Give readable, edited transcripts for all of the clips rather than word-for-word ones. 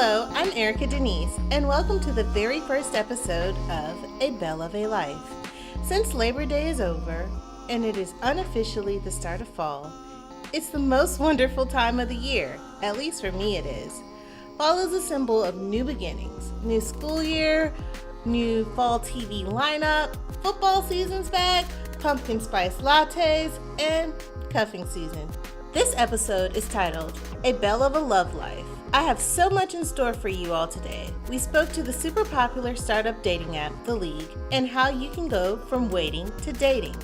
Hello, I'm Erica Denise, and welcome to the very first episode of A Belle of a Life. Since Labor Day is over, and it is unofficially the start of fall, it's the most wonderful time of the year, at least for me it is. Fall is a symbol of new beginnings, new school year, new fall TV lineup, football season's back, pumpkin spice lattes, and cuffing season. This episode is titled A Belle of a Life. I have so much in store for you all today. We spoke to the super popular startup dating app, The League, and how you can go from waiting to dating.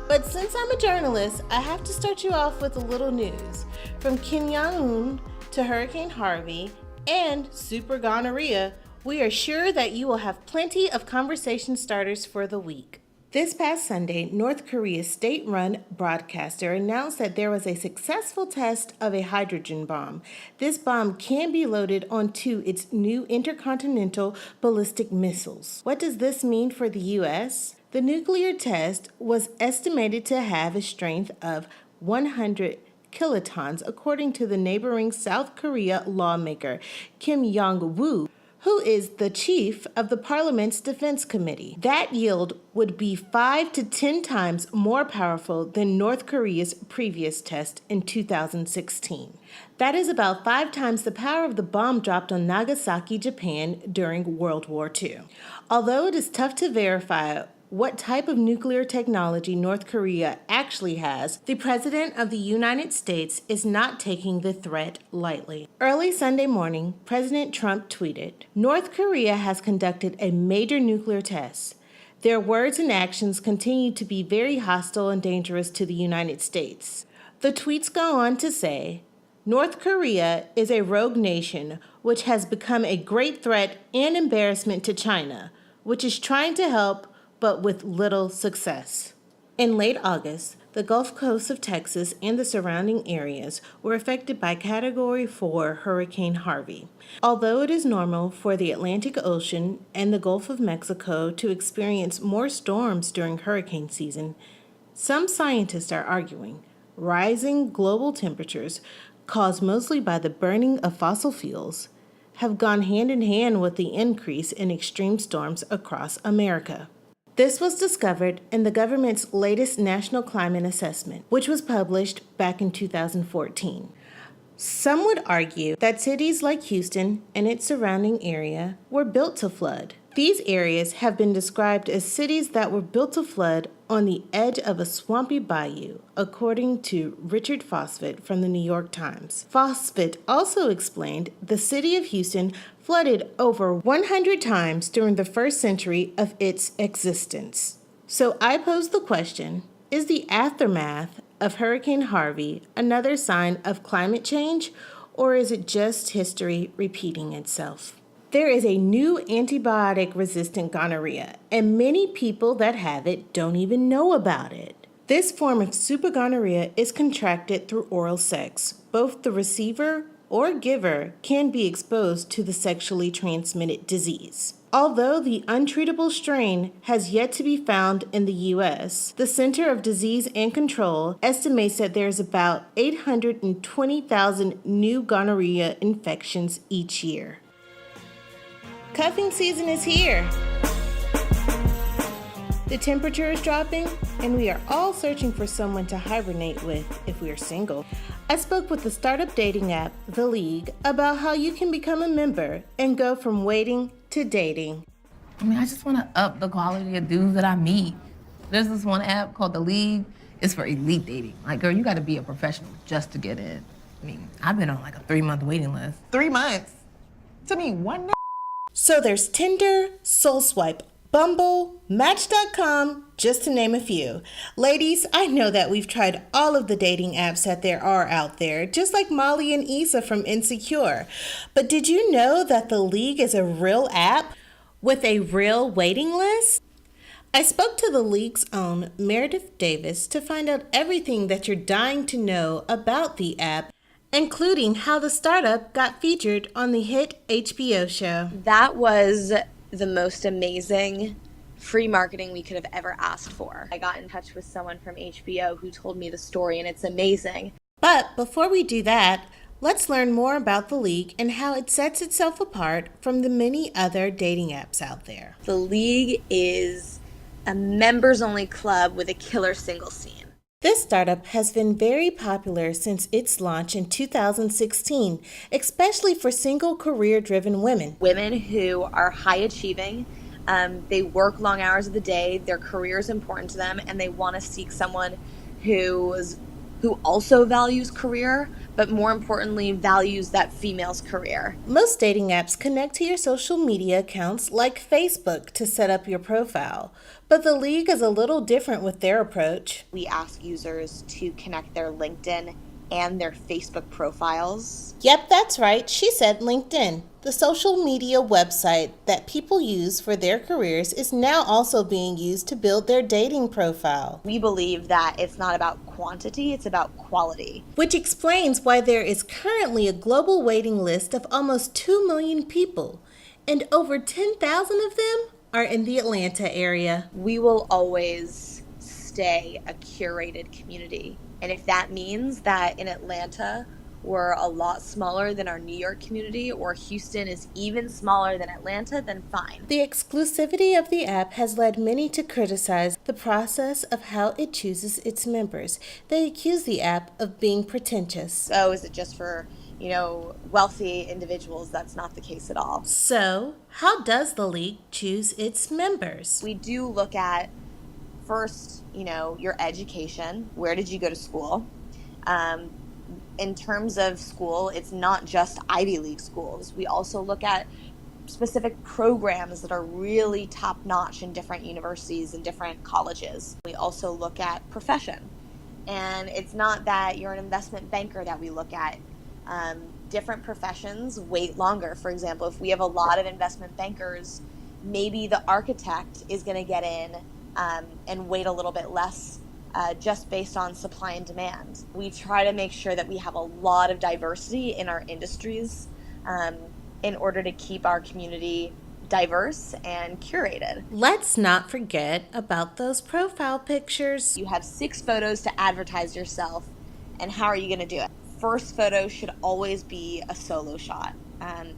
But since I'm a journalist, I have to start you off with a little news. From Kim Jong-un to Hurricane Harvey and super gonorrhea, we are sure that you will have plenty of conversation starters for the week. This past Sunday, North Korea's state-run broadcaster announced that there was a successful test of a hydrogen bomb. This bomb can be loaded onto its new intercontinental ballistic missiles. What does this mean for the U.S.? The nuclear test was estimated to have a strength of 100 kilotons, according to the neighboring South Korea lawmaker Kim Jong-woo, who is the chief of the parliament's defense committee. That yield would be 5 to 10 times more powerful than North Korea's previous test in 2016. That is about 5 times the power of the bomb dropped on Nagasaki, Japan during World War II. Although it is tough to verify what type of nuclear technology North Korea actually has, the President of the United States is not taking the threat lightly. Early Sunday morning, President Trump tweeted, "North Korea has conducted a major nuclear test. Their words and actions continue to be very hostile and dangerous to the United States." The tweets go on to say, "North Korea is a rogue nation which has become a great threat and embarrassment to China, which is trying to help but with little success." In late August, the Gulf Coast of Texas and the surrounding areas were affected by Category 4 Hurricane Harvey. Although it is normal for the Atlantic Ocean and the Gulf of Mexico to experience more storms during hurricane season, some scientists are arguing rising global temperatures, caused mostly by the burning of fossil fuels, have gone hand in hand with the increase in extreme storms across America. This was discovered in the government's latest National Climate Assessment, which was published back in 2014. Some would argue that cities like Houston and its surrounding area were built to flood. These areas have been described as cities that were built to flood on the edge of a swampy bayou, according to Richard Fosfit from the New York Times. Fosfit also explained the city of Houston flooded over 100 times during the first century of its existence. So I pose the question, is the aftermath of Hurricane Harvey another sign of climate change, or is it just history repeating itself? There is a new antibiotic-resistant gonorrhea, and many people that have it don't even know about it. This form of super gonorrhea is contracted through oral sex. Both the receiver or giver can be exposed to the sexually transmitted disease. Although the untreatable strain has yet to be found in the U.S., the Center of Disease and Control estimates that there's about 820,000 new gonorrhea infections each year. Cuffing season is here. The temperature is dropping, and we are all searching for someone to hibernate with if we are single. I spoke with the startup dating app, The League, about how you can become a member and go from waiting to dating. I just want to up the quality of dudes that I meet. There's this one app called The League. It's for elite dating. Like, girl, you got to be a professional just to get in. I've been on like a 3-month waiting list. 3 months? To me, one day. So there's Tinder, SoulSwipe, Bumble, Match.com, just to name a few. Ladies, I know that we've tried all of the dating apps that there are out there, just like Molly and Issa from Insecure. But did you know that The League is a real app with a real waiting list? I spoke to The League's own Meredith Davis to find out everything that you're dying to know about the app, including how the startup got featured on the hit HBO show. That was the most amazing free marketing we could have ever asked for. I got in touch with someone from HBO who told me the story, and it's amazing. But before we do that, Let's learn more about the League and how it sets itself apart from the many other dating apps out there. The League is a members-only club with a killer single scene. This startup has been very popular since its launch in 2016, especially for single career-driven women. Women who are high achieving, they work long hours of the day, their career is important to them, and they want to seek someone who also values career, but more importantly, values that female's career. Most dating apps connect to your social media accounts like Facebook to set up your profile, but the League is a little different with their approach. We ask users to connect their LinkedIn and their Facebook profiles. Yep, that's right. She said LinkedIn. The social media website that people use for their careers is now also being used to build their dating profile. We believe that it's not about quantity, it's about quality. Which explains why there is currently a global waiting list of almost 2 million people, and over 10,000 of them are in the Atlanta area. We will always stay a curated community. And if that means that in Atlanta, we're a lot smaller than our New York community, or Houston is even smaller than Atlanta, then fine. The exclusivity of the app has led many to criticize the process of how it chooses its members. They accuse the app of being pretentious. So is it just for, wealthy individuals? That's not the case at all. So, how does the League choose its members? We do look at first, your education. Where did you go to school? In terms of school, it's not just Ivy League schools. We also look at specific programs that are really top-notch in different universities and different colleges. We also look at profession. And it's not that you're an investment banker that we look at. Different professions wait longer. For example, if we have a lot of investment bankers, maybe the architect is going to get in and wait a little bit less just based on supply and demand. We try to make sure that we have a lot of diversity in our industries in order to keep our community diverse and curated. Let's not forget about those profile pictures. You have 6 photos to advertise yourself, and how are you going to do it? First photo should always be a solo shot.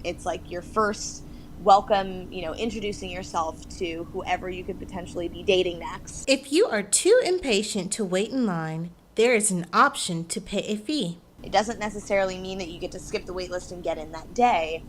It's like your first welcome, introducing yourself to whoever you could potentially be dating next. If you are too impatient to wait in line, there is an option to pay a fee. It doesn't necessarily mean that you get to skip the wait list and get in that day,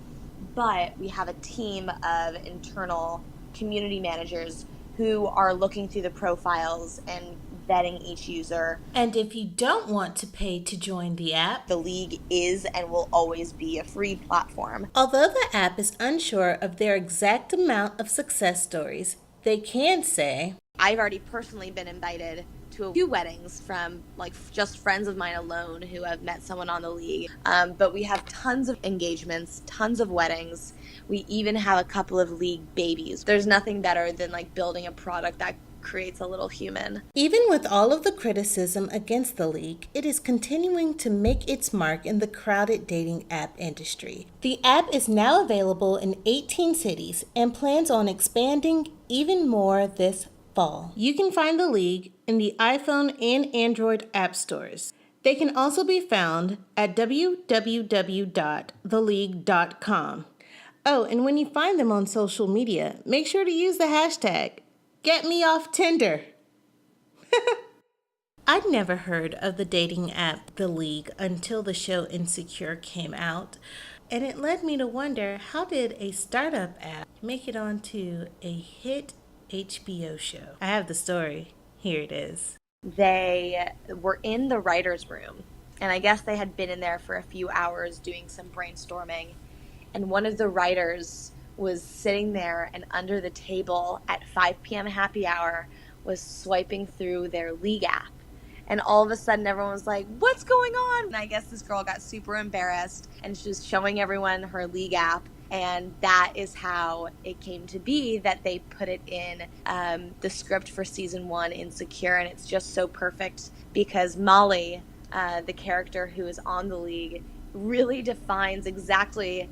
but we have a team of internal community managers who are looking through the profiles and vetting each user. And if you don't want to pay to join the app, the League is and will always be a free platform. Although the app is unsure of their exact amount of success stories, they can say, I've already personally been invited to a few weddings from just friends of mine alone who have met someone on the League. But we have tons of engagements, tons of weddings. We even have a couple of League babies. There's nothing better than building a product that creates a little human. Even with all of the criticism against the League, it is continuing to make its mark in the crowded dating app industry. The app is now available in 18 cities and plans on expanding even more this fall. You can find the League in the iPhone and Android app stores. They can also be found at www.theleague.com. Oh, and when you find them on social media, make sure to use the hashtag #GetMeOffTinder. I'd never heard of the dating app The League until the show Insecure came out, and it led me to wonder, how did a startup app make it onto a hit HBO show? I have the story. Here it is. They were in the writer's room, and I guess they had been in there for a few hours doing some brainstorming, and one of the writers was sitting there, and under the table at 5 p.m. happy hour was swiping through their League app. And all of a sudden everyone was like, what's going on? And I guess this girl got super embarrassed, and she was showing everyone her League app. And that is how it came to be that they put it in the script for season 1, Insecure. And it's just so perfect because Molly, the character who is on the League, really defines exactly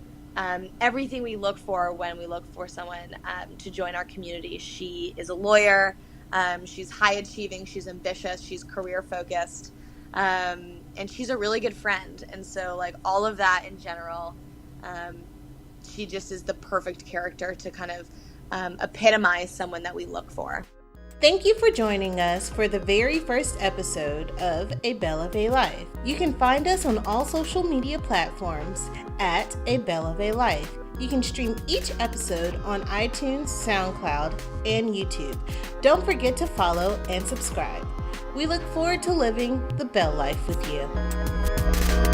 everything we look for when we look for someone to join our community. She is a lawyer. She's high achieving. She's ambitious. She's career focused. and she's a really good friend. And so like all of that in general, she just is the perfect character to kind of epitomize someone that we look for. Thank you for joining us for the very first episode of A Belle of a Life. You can find us on all social media platforms at A Belle of a Life. You can stream each episode on iTunes, SoundCloud, and YouTube. Don't forget to follow and subscribe. We look forward to living the Belle Life with you.